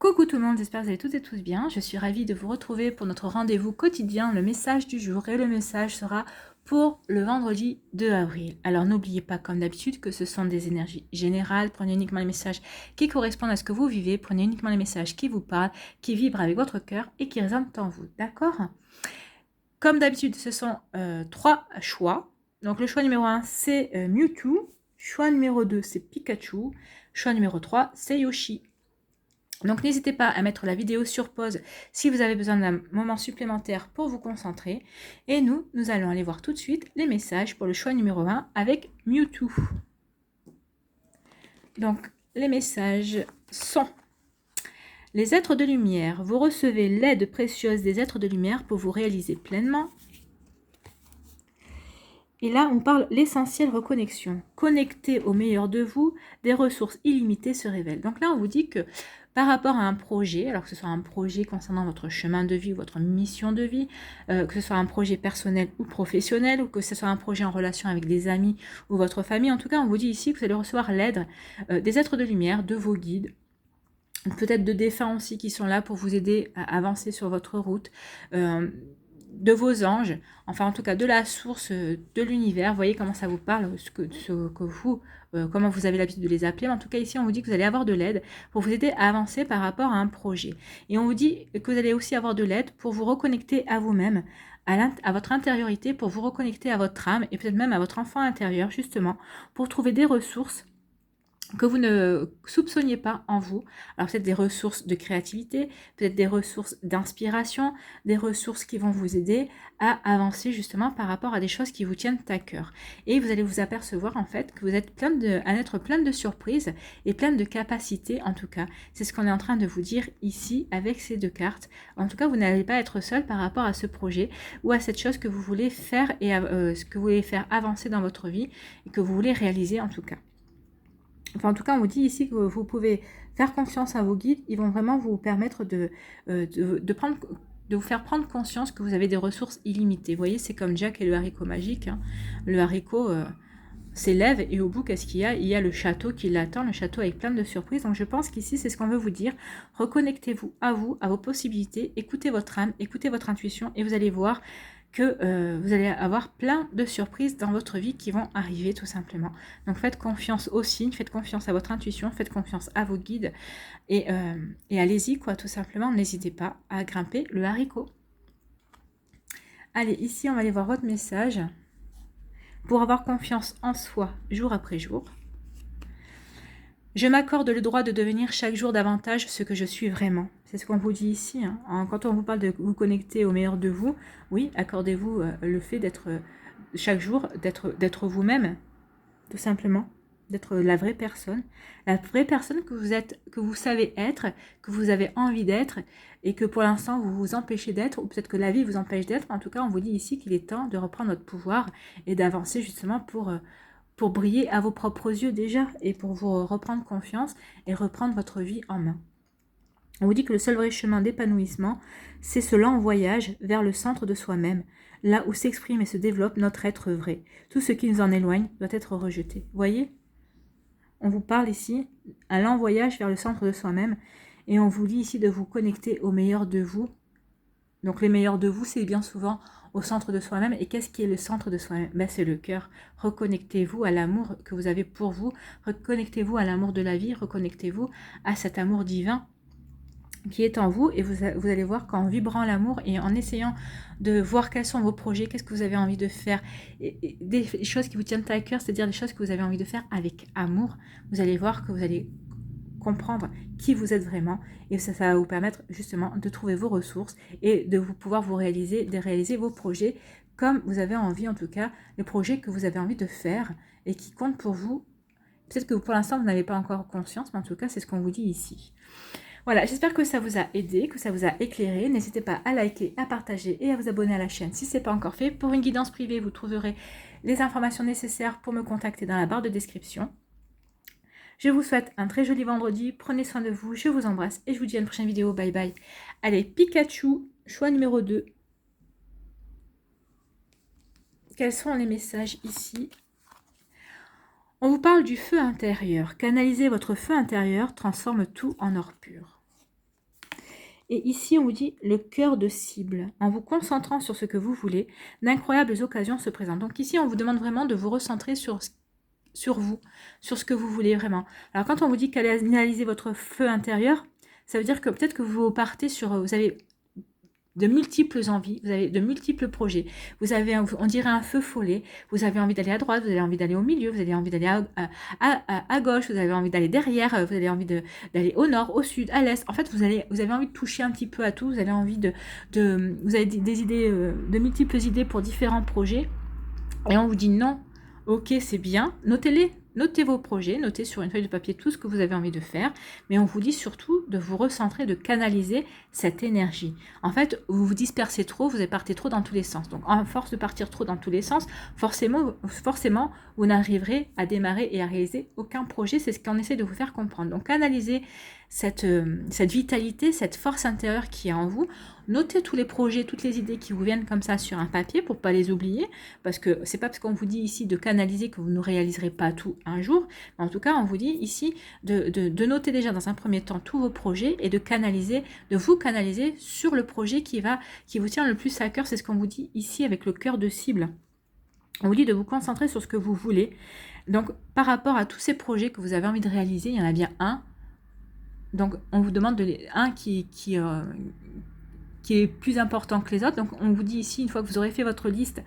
Coucou tout le monde, j'espère que vous allez toutes et tous bien. Je suis ravie de vous retrouver pour notre rendez-vous quotidien, le message du jour. Et le message sera pour le vendredi 2 avril. Alors n'oubliez pas comme d'habitude que ce sont des énergies générales. Prenez uniquement les messages qui correspondent à ce que vous vivez. Prenez uniquement les messages qui vous parlent, qui vibrent avec votre cœur et qui résonnent en vous. D'accord? Comme d'habitude, ce sont 3 choix. Donc le choix numéro 1, c'est Mewtwo. Choix numéro 2, c'est Pikachu. Choix numéro 3, c'est Yoshi. Donc n'hésitez pas à mettre la vidéo sur pause si vous avez besoin d'un moment supplémentaire pour vous concentrer. Et nous allons aller voir tout de suite les messages pour le choix numéro 1 avec Mewtwo. Donc les messages sont: les êtres de lumière, vous recevez l'aide précieuse des êtres de lumière pour vous réaliser pleinement. Et là, on parle l'essentiel reconnexion. Connecté au meilleur de vous, des ressources illimitées se révèlent. Donc là, on vous dit que par rapport à un projet, alors que ce soit un projet concernant votre chemin de vie, votre mission de vie, que ce soit un projet personnel ou professionnel, ou que ce soit un projet en relation avec des amis ou votre famille, en tout cas, on vous dit ici que vous allez recevoir l'aide des êtres de lumière, de vos guides, peut-être de défunts aussi qui sont là pour vous aider à avancer sur votre route, de vos anges, enfin en tout cas de la source de l'univers. Vous voyez comment ça vous parle, comment vous avez l'habitude de les appeler. Mais en tout cas ici on vous dit que vous allez avoir de l'aide pour vous aider à avancer par rapport à un projet. Et on vous dit que vous allez aussi avoir de l'aide pour vous reconnecter à vous-même, à votre intériorité, pour vous reconnecter à votre âme et peut-être même à votre enfant intérieur, justement, pour trouver des ressources que vous ne soupçonniez pas en vous. Alors peut-être des ressources de créativité, peut-être des ressources d'inspiration, des ressources qui vont vous aider à avancer justement par rapport à des choses qui vous tiennent à cœur. Et vous allez vous apercevoir en fait que vous êtes un être plein de surprises et plein de capacités en tout cas. C'est ce qu'on est en train de vous dire ici avec ces deux cartes. En tout cas, vous n'allez pas être seul par rapport à ce projet ou à cette chose que vous voulez faire et ce que vous voulez faire avancer dans votre vie et que vous voulez réaliser en tout cas. Enfin, en tout cas, on vous dit ici que vous pouvez faire confiance à vos guides. Ils vont vraiment vous permettre de vous faire prendre conscience que vous avez des ressources illimitées. Vous voyez, c'est comme Jack et le haricot magique. Hein. Le haricot s'élève et au bout, qu'est-ce qu'il y a? Il y a le château qui l'attend, le château avec plein de surprises. Donc, je pense qu'ici, c'est ce qu'on veut vous dire. Reconnectez-vous, à vos possibilités. Écoutez votre âme, écoutez votre intuition et vous allez voir que vous allez avoir plein de surprises dans votre vie qui vont arriver tout simplement. Donc faites confiance aux signes, faites confiance à votre intuition, faites confiance à vos guides et allez-y quoi, tout simplement. N'hésitez pas à grimper le haricot. Allez, ici on va aller voir votre message pour avoir confiance en soi jour après jour. Je m'accorde le droit de devenir chaque jour davantage ce que je suis vraiment. C'est ce qu'on vous dit ici. Hein. Quand on vous parle de vous connecter au meilleur de vous, oui, accordez-vous le fait d'être chaque jour, d'être vous-même, tout simplement, d'être la vraie personne que vous êtes, que vous savez être, que vous avez envie d'être, et que pour l'instant vous vous empêchez d'être, ou peut-être que la vie vous empêche d'être. En tout cas, on vous dit ici qu'il est temps de reprendre votre pouvoir et d'avancer justement pour briller à vos propres yeux déjà et pour vous reprendre confiance et reprendre votre vie en main. On vous dit que le seul vrai chemin d'épanouissement, c'est ce lent voyage vers le centre de soi-même, là où s'exprime et se développe notre être vrai. Tout ce qui nous en éloigne doit être rejeté. Voyez ? On vous parle ici un lent voyage vers le centre de soi-même et on vous dit ici de vous connecter au meilleur de vous. Donc le meilleur de vous, c'est bien souvent au centre de soi-même. Et qu'est-ce qui est le centre de soi-même? Ben, c'est le cœur. Reconnectez-vous à l'amour que vous avez pour vous. Reconnectez-vous à l'amour de la vie. Reconnectez-vous à cet amour divin qui est en vous. Et vous allez voir qu'en vibrant l'amour et en essayant de voir quels sont vos projets, qu'est-ce que vous avez envie de faire, et des choses qui vous tiennent à cœur, c'est-à-dire des choses que vous avez envie de faire avec amour, vous allez voir que vous allez comprendre qui vous êtes vraiment et ça va vous permettre justement de trouver vos ressources et de pouvoir de réaliser vos projets comme vous avez envie, en tout cas les projets que vous avez envie de faire et qui comptent pour vous. Peut-être que pour l'instant vous n'avez pas encore conscience, mais en tout cas c'est ce qu'on vous dit ici. Voilà, j'espère que ça vous a aidé, que ça vous a éclairé. N'hésitez pas à liker, à partager et à vous abonner à la chaîne si ce n'est pas encore fait. Pour une guidance privée, vous trouverez les informations nécessaires pour me contacter dans la barre de description. Je vous souhaite un très joli vendredi, prenez soin de vous, je vous embrasse et je vous dis à une prochaine vidéo, bye bye. Allez, Pikachu, choix numéro 2. Quels sont les messages ici? On vous parle du feu intérieur. Canaliser votre feu intérieur transforme tout en or pur. Et ici, on vous dit le cœur de cible. En vous concentrant sur ce que vous voulez, d'incroyables occasions se présentent. Donc ici, on vous demande vraiment de vous recentrer sur vous, sur ce que vous voulez vraiment. Alors quand on vous dit canaliser votre feu intérieur, ça veut dire que peut-être que vous partez sur... Vous avez de multiples envies, vous avez de multiples projets, vous avez, on dirait un feu follet, vous avez envie d'aller à droite, vous avez envie d'aller au milieu, vous avez envie d'aller à gauche, vous avez envie d'aller derrière, vous avez envie d'aller au nord, au sud, à l'est. En fait, vous avez envie de toucher un petit peu à tout, vous avez envie vous avez des idées, de multiples idées pour différents projets, et on vous dit non, ok, c'est bien, notez-les. Notez vos projets, notez sur une feuille de papier tout ce que vous avez envie de faire, mais on vous dit surtout de vous recentrer, de canaliser cette énergie. En fait, vous vous dispersez trop, vous partez trop dans tous les sens. Donc, en force de partir trop dans tous les sens, forcément vous n'arriverez à démarrer et à réaliser aucun projet. C'est ce qu'on essaie de vous faire comprendre. Donc, canalisez cette vitalité, cette force intérieure qui est en vous. Notez tous les projets, toutes les idées qui vous viennent comme ça sur un papier pour ne pas les oublier, parce que c'est pas parce qu'on vous dit ici de canaliser que vous ne réaliserez pas tout un jour, mais en tout cas on vous dit ici de noter déjà dans un premier temps tous vos projets et de vous canaliser sur le projet qui vous tient le plus à cœur. C'est ce qu'on vous dit ici avec le cœur de cible. On vous dit de vous concentrer sur ce que vous voulez. Donc par rapport à tous ces projets que vous avez envie de réaliser, il y en a bien un. Donc on vous demande un qui est plus important que les autres. Donc on vous dit ici, une fois que vous aurez fait votre liste,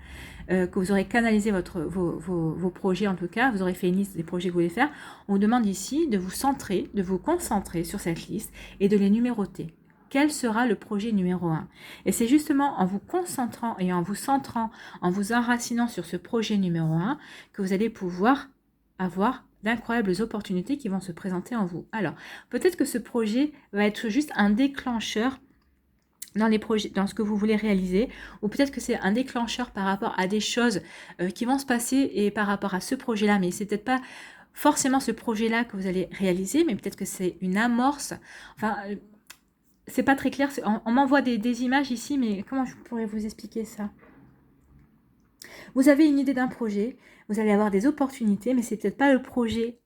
que vous aurez canalisé vos projets en tout cas, vous aurez fait une liste des projets que vous voulez faire, on vous demande ici de vous concentrer sur cette liste et de les numéroter. Quel sera le projet numéro 1? Et c'est justement en vous concentrant et en vous centrant, en vous enracinant sur ce projet numéro 1 que vous allez pouvoir avoir d'incroyables opportunités qui vont se présenter en vous. Alors, peut-être que ce projet va être juste un déclencheur dans les projets, dans ce que vous voulez réaliser, ou peut-être que c'est un déclencheur par rapport à des choses qui vont se passer et par rapport à ce projet-là, mais c'est peut-être pas forcément ce projet-là que vous allez réaliser, mais peut-être que c'est une amorce. Enfin, c'est pas très clair. On m'envoie des images ici, mais comment je pourrais vous expliquer ça? Vous avez une idée d'un projet, vous allez avoir des opportunités, mais c'est peut-être pas le projet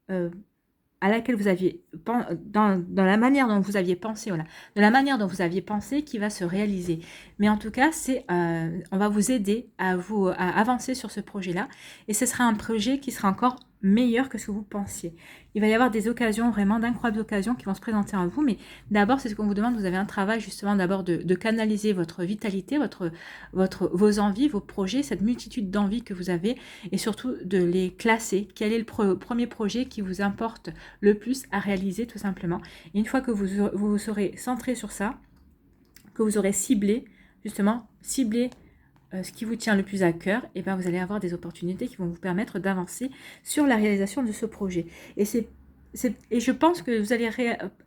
à laquelle vous aviez, dans la manière dont vous aviez pensé, voilà, de la manière dont vous aviez pensé qui va se réaliser. Mais en tout cas, on va vous aider à avancer sur ce projet-là, et ce sera un projet qui sera encore meilleur que ce que vous pensiez. Il va y avoir des occasions, vraiment d'incroyables occasions qui vont se présenter en vous, mais d'abord, c'est ce qu'on vous demande. Vous avez un travail justement d'abord de canaliser votre vitalité, vos envies, vos projets, cette multitude d'envies que vous avez, et surtout de les classer. Quel est le premier projet qui vous importe le plus à réaliser, tout simplement. Et une fois que vous serez centré sur ça, que vous aurez ciblé ce qui vous tient le plus à cœur, et bien vous allez avoir des opportunités qui vont vous permettre d'avancer sur la réalisation de ce projet. Et je pense que vous allez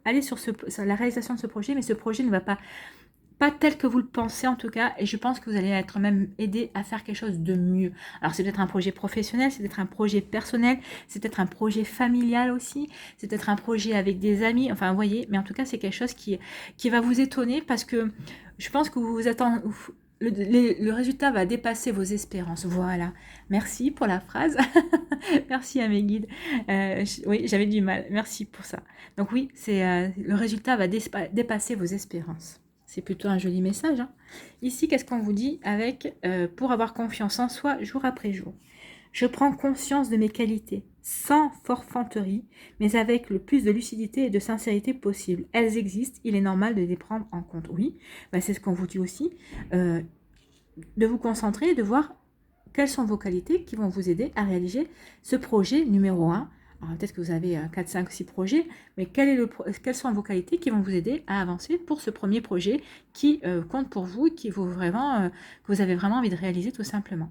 aller sur la réalisation de ce projet, mais ce projet ne va pas tel que vous le pensez en tout cas, et je pense que vous allez être même aidé à faire quelque chose de mieux. Alors c'est peut-être un projet professionnel, c'est peut-être un projet personnel, c'est peut-être un projet familial aussi, c'est peut-être un projet avec des amis, enfin vous voyez, mais en tout cas c'est quelque chose qui va vous étonner, parce que je pense que vous attendez... Le résultat va dépasser vos espérances. Voilà. Merci pour la phrase. Merci à mes guides. Oui, j'avais du mal. Merci pour ça. Donc oui, le résultat va dépasser vos espérances. C'est plutôt un joli message. Hein. Ici, qu'est-ce qu'on vous dit avec pour avoir confiance en soi jour après jour? Je prends conscience de mes qualités, sans forfanterie, mais avec le plus de lucidité et de sincérité possible. Elles existent, il est normal de les prendre en compte. Oui, bah c'est ce qu'on vous dit aussi, de vous concentrer et de voir quelles sont vos qualités qui vont vous aider à réaliser ce projet numéro 1. Alors peut-être que vous avez 4, 5, 6 projets, mais quelles sont vos qualités qui vont vous aider à avancer pour ce premier projet qui compte pour vous et que vous avez vraiment envie de réaliser tout simplement.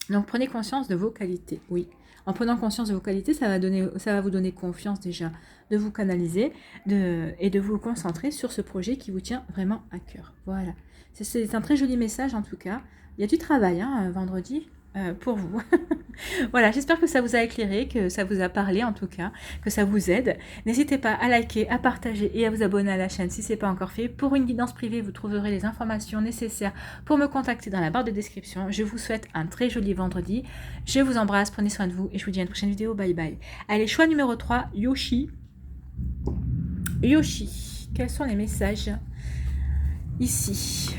Donc prenez conscience de vos qualités, oui. En prenant conscience de vos qualités, ça va vous donner confiance déjà de vous canaliser et de vous concentrer sur ce projet qui vous tient vraiment à cœur. Voilà. C'est un très joli message en tout cas. Il y a du travail vendredi pour vous. Voilà, j'espère que ça vous a éclairé, que ça vous a parlé en tout cas, que ça vous aide. N'hésitez pas à liker, à partager et à vous abonner à la chaîne si ce n'est pas encore fait. Pour une guidance privée, vous trouverez les informations nécessaires pour me contacter dans la barre de description. Je vous souhaite un très joli vendredi. Je vous embrasse, prenez soin de vous et je vous dis à une prochaine vidéo. Bye bye. Allez, choix numéro 3, Yoshi. Yoshi, quels sont les messages Ici,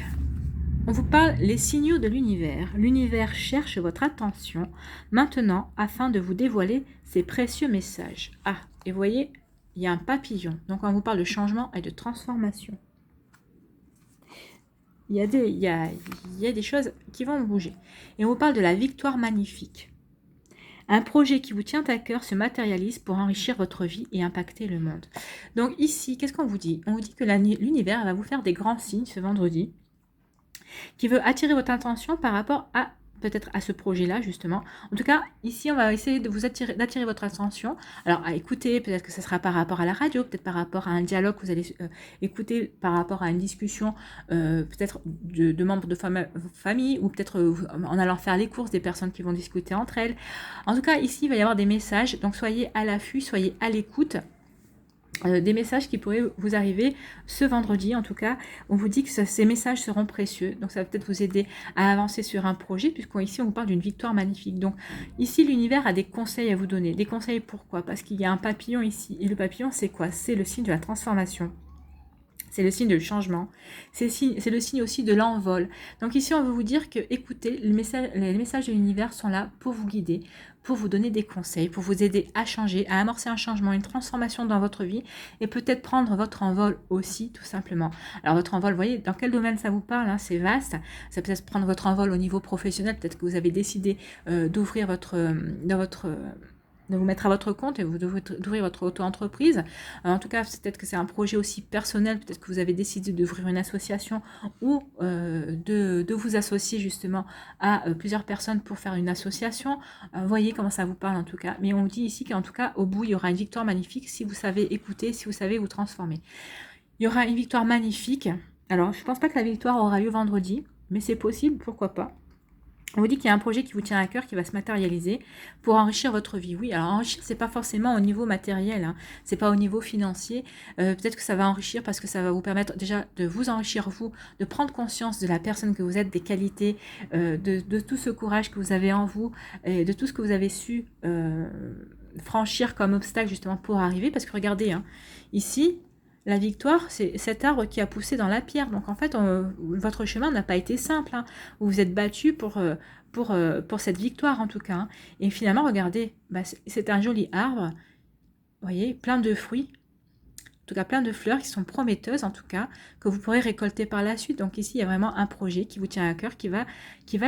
on vous parle les signaux de l'univers. L'univers cherche votre attention maintenant afin de vous dévoiler ses précieux messages. Ah, et vous voyez, il y a un papillon. Donc on vous parle de changement et de transformation. Il y a des choses qui vont bouger. Et on vous parle de la victoire magnifique. Un projet qui vous tient à cœur se matérialise pour enrichir votre vie et impacter le monde. Donc ici, qu'est-ce qu'on vous dit? On vous dit que l'univers va vous faire des grands signes ce vendredi, qui veut attirer votre attention par rapport à peut-être à ce projet-là, justement. En tout cas, ici, on va essayer de vous d'attirer votre attention. Alors, à écouter, peut-être que ce sera par rapport à la radio, peut-être par rapport à un dialogue que vous allez écouter, par rapport à une discussion, peut-être de membres de famille, ou peut-être en allant faire les courses, des personnes qui vont discuter entre elles. En tout cas, ici, il va y avoir des messages, donc soyez à l'affût, soyez à l'écoute. Des messages qui pourraient vous arriver ce vendredi. En tout cas, on vous dit que ces messages seront précieux, donc ça va peut-être vous aider à avancer sur un projet, puisqu'ici on vous parle d'une victoire magnifique. Donc ici l'univers a des conseils à vous donner. Des conseils pourquoi? Parce qu'il y a un papillon ici, et le papillon c'est quoi? C'est le signe de la transformation. C'est le signe du changement, c'est le signe aussi de l'envol. Donc ici, on veut vous dire que, écoutez, les messages de l'univers sont là pour vous guider, pour vous donner des conseils, pour vous aider à changer, à amorcer un changement, une transformation dans votre vie, et peut-être prendre votre envol aussi, tout simplement. Alors votre envol, vous voyez, dans quel domaine ça vous parle, hein, c'est vaste. Ça peut être prendre votre envol au niveau professionnel, peut-être que vous avez décidé d'ouvrir de vous mettre à votre compte et d'ouvrir votre auto-entreprise. En tout cas, peut-être que c'est un projet aussi personnel, peut-être que vous avez décidé d'ouvrir une association ou de vous associer justement à plusieurs personnes pour faire une association. Voyez comment ça vous parle en tout cas. Mais on vous dit ici qu'en tout cas, au bout, il y aura une victoire magnifique si vous savez écouter, si vous savez vous transformer. Il y aura une victoire magnifique. Alors, je ne pense pas que la victoire aura lieu vendredi, mais c'est possible, pourquoi pas. On vous dit qu'il y a un projet qui vous tient à cœur, qui va se matérialiser pour enrichir votre vie. Oui, alors enrichir, c'est pas forcément au niveau matériel, hein, c'est pas au niveau financier. Peut-être que ça va enrichir parce que ça va vous permettre déjà de vous enrichir vous, de prendre conscience de la personne que vous êtes, des qualités, de tout ce courage que vous avez en vous, et de tout ce que vous avez su franchir comme obstacle justement pour arriver. Parce que regardez, hein, ici, la victoire, c'est cet arbre qui a poussé dans la pierre. Donc en fait, votre chemin n'a pas été simple. Hein. Vous vous êtes battu pour cette victoire en tout cas. Hein. Et finalement, regardez, bah, c'est un joli arbre, vous voyez, plein de fruits, en tout cas plein de fleurs qui sont prometteuses en tout cas, que vous pourrez récolter par la suite. Donc ici, il y a vraiment un projet qui vous tient à cœur, qui va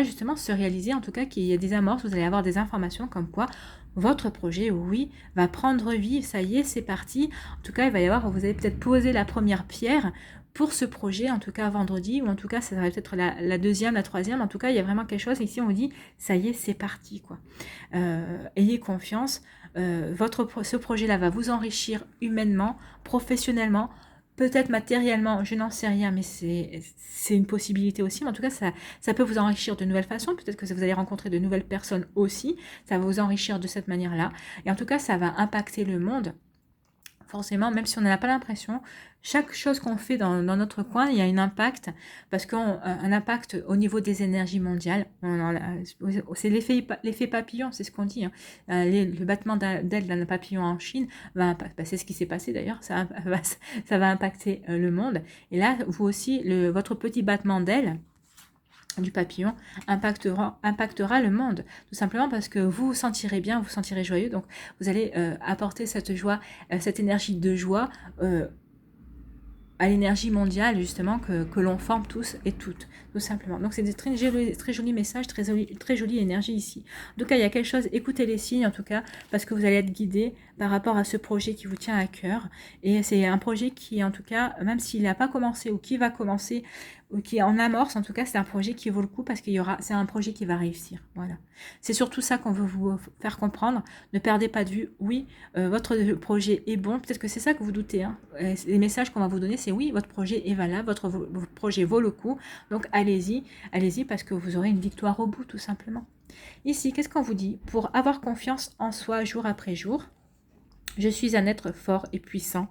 justement se réaliser, en tout cas, qu'il y a des amorces, vous allez avoir des informations comme quoi votre projet, oui, va prendre vie, ça y est, c'est parti. En tout cas, il va y avoir, vous allez peut-être poser la première pierre pour ce projet, en tout cas vendredi, ou en tout cas, ça va peut-être la deuxième, la troisième. En tout cas, il y a vraiment quelque chose. Ici, on vous dit, ça y est, c'est parti, quoi. Ayez confiance. Ce projet-là va vous enrichir humainement, professionnellement, peut-être matériellement, je n'en sais rien, mais c'est une possibilité aussi. Mais en tout cas, ça peut vous enrichir de nouvelles façons. Peut-être que vous allez rencontrer de nouvelles personnes aussi. Ça va vous enrichir de cette manière-là. Et en tout cas, ça va impacter le monde. Forcément, même si on n'a pas l'impression, chaque chose qu'on fait dans notre coin, il y a un impact, parce qu'un impact au niveau des énergies mondiales. C'est l'effet papillon, c'est ce qu'on dit. Hein. Le battement d'aile d'un papillon en Chine, c'est ce qui s'est passé d'ailleurs, ça va impacter le monde. Et là, vous aussi, votre petit battement d'aile du papillon impactera le monde, tout simplement parce que vous vous sentirez bien, vous vous sentirez joyeux, donc vous allez apporter cette joie, cette énergie de joie à l'énergie mondiale justement que l'on forme tous et toutes, tout simplement. Donc c'est des très jolis messages, très jolie énergie ici. En tout cas, il y a quelque chose, écoutez les signes en tout cas, parce que vous allez être guidé par rapport à ce projet qui vous tient à cœur. Et c'est un projet qui, en tout cas, même s'il n'a pas commencé ou qui va commencer, ou qui est en amorce, en tout cas, c'est un projet qui vaut le coup parce c'est un projet qui va réussir. Voilà. C'est surtout ça qu'on veut vous faire comprendre. Ne perdez pas de vue. Oui, votre projet est bon. Peut-être que c'est ça que vous doutez. Hein. Les messages qu'on va vous donner, c'est oui, votre projet est valable, votre projet vaut le coup. Donc allez-y parce que vous aurez une victoire au bout, tout simplement. Ici, qu'est-ce qu'on vous dit? Pour avoir confiance en soi jour après jour, je suis un être fort et puissant.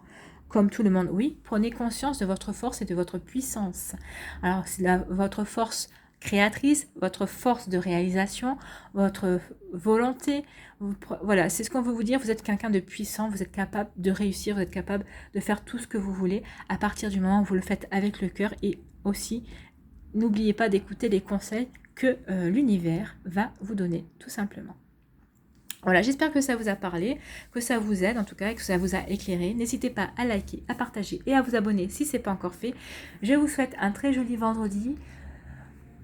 Comme tout le monde, oui, prenez conscience de votre force et de votre puissance. Alors, c'est votre force créatrice, votre force de réalisation, votre volonté. Voilà, c'est ce qu'on veut vous dire. Vous êtes quelqu'un de puissant, vous êtes capable de réussir, vous êtes capable de faire tout ce que vous voulez à partir du moment où vous le faites avec le cœur. Et aussi, n'oubliez pas d'écouter les conseils que l'univers va vous donner, tout simplement. Voilà, j'espère que ça vous a parlé, que ça vous aide en tout cas, que ça vous a éclairé. N'hésitez pas à liker, à partager et à vous abonner si ce n'est pas encore fait. Je vous souhaite un très joli vendredi.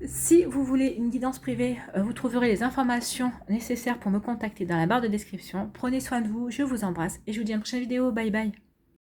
Si vous voulez une guidance privée, vous trouverez les informations nécessaires pour me contacter dans la barre de description. Prenez soin de vous, je vous embrasse et je vous dis à une prochaine vidéo. Bye bye.